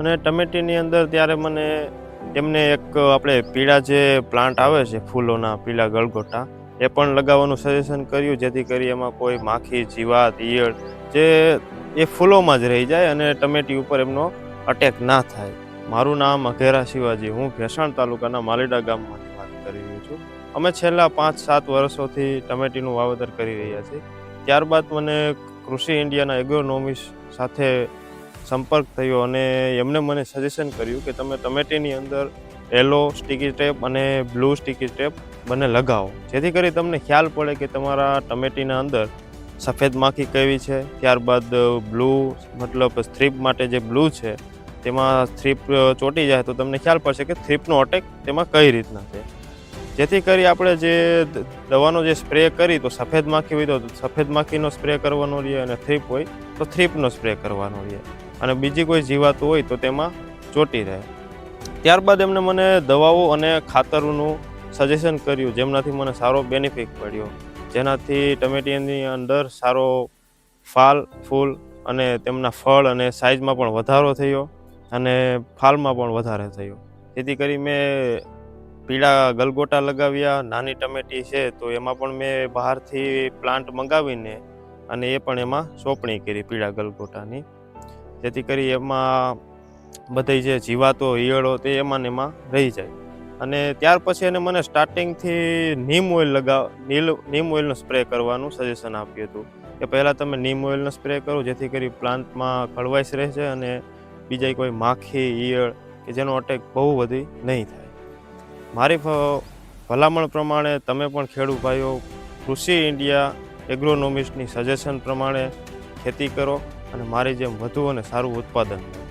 અને ટમેટીની અંદર ત્યારે મને એમને એક આપણે પીળા જે પ્લાન્ટ આવે છે ફૂલોના પીળા ગલગોટા એ પણ લગાવવાનું સજેશન કર્યું, જેથી કરી એમાં કોઈ માખી, જીવાત, ઈયળ જે એ ફૂલોમાં જ રહી જાય અને ટમેટી ઉપર એમનો અટેક ના થાય. મારું નામ અઘેરા શિવાજી, હું ભેસાણ તાલુકાના માલીડા ગામમાંથી વાત કરી રહ્યો છું. અમે છેલ્લા 5-7 વર્ષોથી ટમેટીનું વાવેતર કરી રહ્યા છીએ. ત્યારબાદ મને કૃષિ ઇન્ડિયાના એગ્રોનોમિસ્ટ સાથે સંપર્ક થયો અને એમણે મને સજેશન કર્યું કે તમે ટમેટીની અંદર યલો સ્ટીકી ટેપ અને બ્લુ સ્ટીકી ટેપ બંને લગાવો, જેથી કરી તમને ખ્યાલ પડે કે તમારા ટમેટીના અંદર સફેદ માખી કેવી છે. ત્યારબાદ બ્લુ મતલબ થ્રીપ માટે જે બ્લુ છે તેમાં થ્રીપ ચોંટી જાય તો તમને ખ્યાલ પડશે કે થ્રીપનો અટેક તેમાં કઈ રીતના છે. જેથી કરી આપણે જે દવાનો જે સ્પ્રે કરી તો સફેદ માખી હોય તો સફેદ માખીનો સ્પ્રે કરવાનો રહે અને થ્રીપ હોય તો થ્રીપનો સ્પ્રે કરવાનો રહે અને બીજી કોઈ જીવાતો હોય તો તેમાં ચોંટી રહે. ત્યારબાદ એમણે મને દવાઓ અને ખાતરોનું સજેશન કર્યું, જેમનાથી મને સારો બેનિફિટ પડ્યો, જેનાથી ટમેટીની અંદર સારો ફૂલ અને તેમના ફળ અને સાઇઝમાં પણ વધારો થયો અને ફાલમાં પણ વધારે થયો. જેથી કરી મેં પીળા ગલગોટા લગાવ્યા. નાની ટમેટી છે તો એમાં પણ મેં બહારથી પ્લાન્ટ મંગાવીને અને એ પણ એમાં સોંપણી કરી પીળા ગલગોટાની, જેથી કરી એમાં બધી જે જીવાતો, ઈયળો તે એમાં ને એમાં રહી જાય. અને ત્યાર પછી એને મને સ્ટાર્ટિંગથી નીમ ઓઇલનો સ્પ્રે કરવાનું સજેશન આપ્યું હતું કે પહેલાં તમે નીમ ઓઇલનો સ્પ્રે કરો, જેથી કરી પ્લાન્ટમાં ખળવાશ રહેશે અને બીજા કોઈ માખી, ઈયળ કે જેનો અટેક બહુ બધી નહીં થાય. મારી ભલામણ પ્રમાણે તમે પણ ખેડૂત ભાઈઓ કૃષિ ઇન્ડિયા એગ્રોનોમિસ્ટની સજેશન પ્રમાણે ખેતી કરો અને મારી જેમ વધુ અને સારું ઉત્પાદન મળે.